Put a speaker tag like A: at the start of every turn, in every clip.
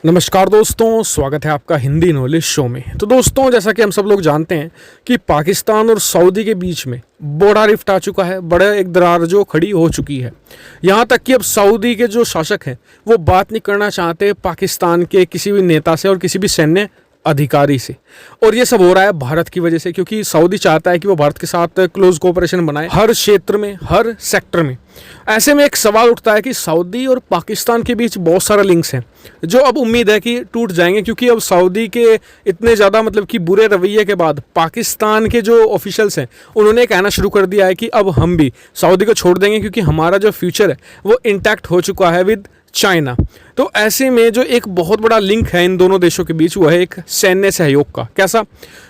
A: नमस्कार दोस्तों, स्वागत है आपका हिंदी नॉलेज शो में। तो दोस्तों, जैसा कि हम सब लोग जानते हैं कि पाकिस्तान और सऊदी के बीच में बड़ा रिफ्ट आ चुका है, बड़ा एक दरार जो खड़ी हो चुकी है। यहाँ तक कि अब सऊदी के जो शासक हैं वो बात नहीं करना चाहते पाकिस्तान के किसी भी नेता से और किसी भी सैन्य अधिकारी से। और ये सब हो रहा है भारत की वजह से, क्योंकि सऊदी चाहता है कि वो भारत के साथ क्लोज कोऑपरेशन बनाए हर क्षेत्र में, हर सेक्टर में। ऐसे में एक सवाल उठता है कि सऊदी और पाकिस्तान के बीच बहुत सारे लिंक्स हैं जो अब उम्मीद है कि टूट जाएंगे, क्योंकि अब सऊदी के इतने ज़्यादा मतलब कि बुरे रवैये के बाद पाकिस्तान के जो ऑफिशियल्स हैं उन्होंने कहना शुरू कर दिया है कि अब हम भी सऊदी को छोड़ देंगे, क्योंकि हमारा जो फ्यूचर है वो इंटैक्ट हो चुका है विद चाइना। तो ऐसे में जो एक बहुत बड़ा लिंक है इन दोनों देशों के बीच वो है एक सैन्य सहयोग का। कैसा?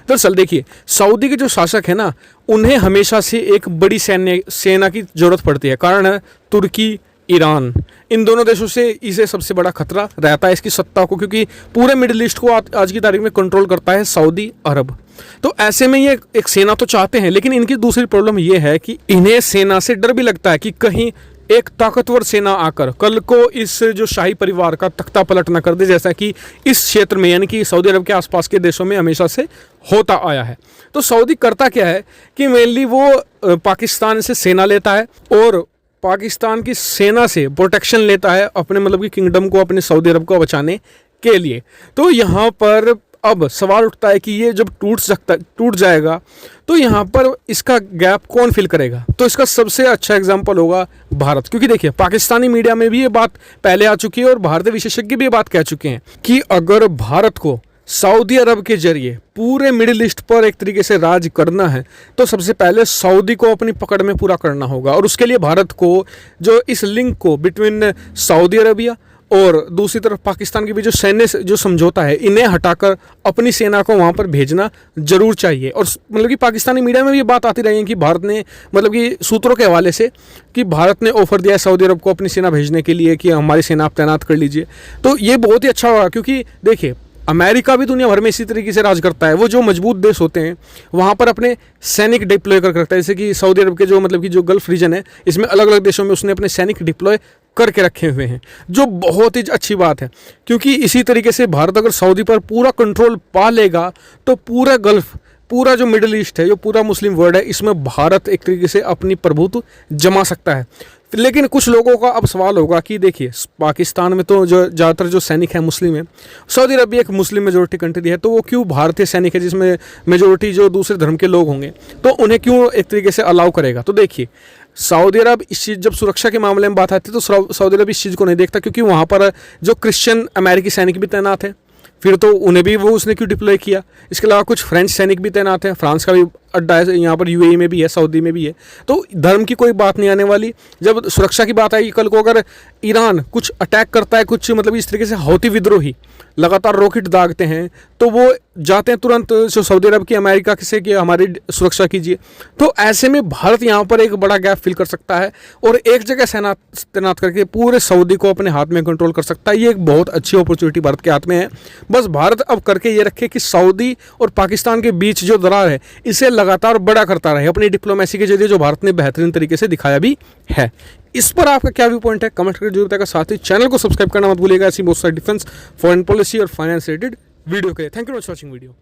A: दरअसल देखिए, सऊदी के जो शासक है ना, उन्हें हमेशा से एक बड़ी सैन्य सेना की जरूरत पड़ती है। कारण है तुर्की, ईरान, इन दोनों देशों से इसे सबसे बड़ा खतरा रहता है इसकी सत्ता को, क्योंकि पूरे मिडिल ईस्ट को आज की तारीख में कंट्रोल करता है सऊदी अरब। तो ऐसे में ये एक सेना तो चाहते हैं, लेकिन इनकी दूसरी प्रॉब्लम ये है कि इन्हें सेना से डर भी लगता है कि कहीं एक ताकतवर सेना आकर कल को इस जो शाही परिवार का तख्ता पलट न कर दे, जैसा कि इस क्षेत्र में यानी कि सऊदी अरब के आसपास के देशों में हमेशा से होता आया है। तो सऊदी करता क्या है कि मेनली वो पाकिस्तान से सेना लेता है और पाकिस्तान की सेना से प्रोटेक्शन लेता है अपने मतलब कि किंगडम को, अपने सऊदी अरब को बचाने के लिए। तो यहाँ पर अब सवाल उठता है कि ये जब टूट जाएगा तो यहाँ पर इसका गैप कौन फिल करेगा? तो इसका सबसे अच्छा एग्जांपल होगा भारत, क्योंकि देखिए पाकिस्तानी मीडिया में भी ये बात पहले आ चुकी है और भारतीय विशेषज्ञ भी ये बात कह चुके हैं कि अगर भारत को सऊदी अरब के जरिए पूरे मिडिल ईस्ट पर एक तरीके से राज करना है तो सबसे पहले सऊदी को अपनी पकड़ में पूरा करना होगा। और उसके लिए भारत को जो इस लिंक को बिटवीन सऊदी अरबिया और दूसरी तरफ पाकिस्तान के बीच जो सैन्य जो समझौता है, इन्हें हटाकर अपनी सेना को वहाँ पर भेजना जरूर चाहिए। और मतलब कि पाकिस्तानी मीडिया में भी ये बात आती रही है कि भारत ने मतलब कि सूत्रों के हवाले से कि भारत ने ऑफर दिया है सऊदी अरब को अपनी सेना भेजने के लिए कि हमारी सेना आप तैनात कर लीजिए। तो ये बहुत ही अच्छा होगा, क्योंकि देखिए अमेरिका भी दुनिया भर में इसी तरीके से राज करता है। वो जो मजबूत देश होते हैं वहाँ पर अपने सैनिक डिप्लॉय कर रखता है, जैसे कि सऊदी अरब के जो मतलब कि जो गल्फ रीजन है इसमें अलग अलग देशों में उसने अपने सैनिक डिप्लॉय करके रखे हुए हैं, जो बहुत ही अच्छी बात है। क्योंकि इसी तरीके से भारत अगर सऊदी पर पूरा कंट्रोल पा लेगा तो पूरा गल्फ, पूरा जो मिडिल ईस्ट है, जो पूरा मुस्लिम वर्ल्ड है, इसमें भारत एक तरीके से अपनी प्रभुत्व जमा सकता है। लेकिन कुछ लोगों का अब सवाल होगा कि देखिए पाकिस्तान में तो जो ज़्यादातर जो सैनिक हैं मुस्लिम है, सऊदी अरब भी एक मुस्लिम मेजोरिटी कंट्री है, तो वो क्यों भारतीय सैनिक है जिसमें मेजोरिटी जो दूसरे धर्म के लोग होंगे तो उन्हें क्यों एक तरीके से अलाउ करेगा? तो देखिए सऊदी अरब इस चीज़, जब सुरक्षा के मामले में बात आती है तो सऊदी अरब इस चीज़ को नहीं देखता, क्योंकि वहाँ पर जो क्रिश्चियन अमेरिकी सैनिक भी तैनात हैं, फिर तो उन्हें भी वो उसने क्यों डिप्लॉय किया। इसके अलावा कुछ फ्रेंच सैनिक भी तैनात हैं, फ्रांस का भी अड्डा है यहाँ पर, यूएई में भी है, सऊदी में भी है। तो धर्म की कोई बात नहीं आने वाली। जब सुरक्षा की बात आएगी, कल को अगर ईरान कुछ अटैक करता है, कुछ मतलब इस तरीके से हौती विद्रोही लगातार रॉकेट दागते हैं, तो वो जाते हैं तुरंत सऊदी अरब की, अमेरिका से कि हमारी सुरक्षा कीजिए। तो ऐसे में भारत यहाँ पर एक बड़ा गैप फिल कर सकता है और एक जगह सेना तैनात करके पूरे सऊदी को अपने हाथ में कंट्रोल कर सकता है। ये एक बहुत अच्छी अपॉर्चुनिटी भारत के हाथ में है। बस भारत अब करके ये रखे कि सऊदी और पाकिस्तान के बीच जो दरार है इसे लगातार बड़ा करता रहे अपनी डिप्लोमेसी के जरिए, जो भारत ने बेहतरीन तरीके से दिखाया भी है। इस पर आपका क्या व्यू पॉइंट है? कमेंट करके जरूर बताएगा। साथ ही चैनल को सब्सक्राइब करना मत भूलिएगा ऐसी बहुत सारी डिफेंस, फॉरेन पॉलिसी और फाइनेंस रिलेटेड वीडियो के लिए। Thank you for watching video.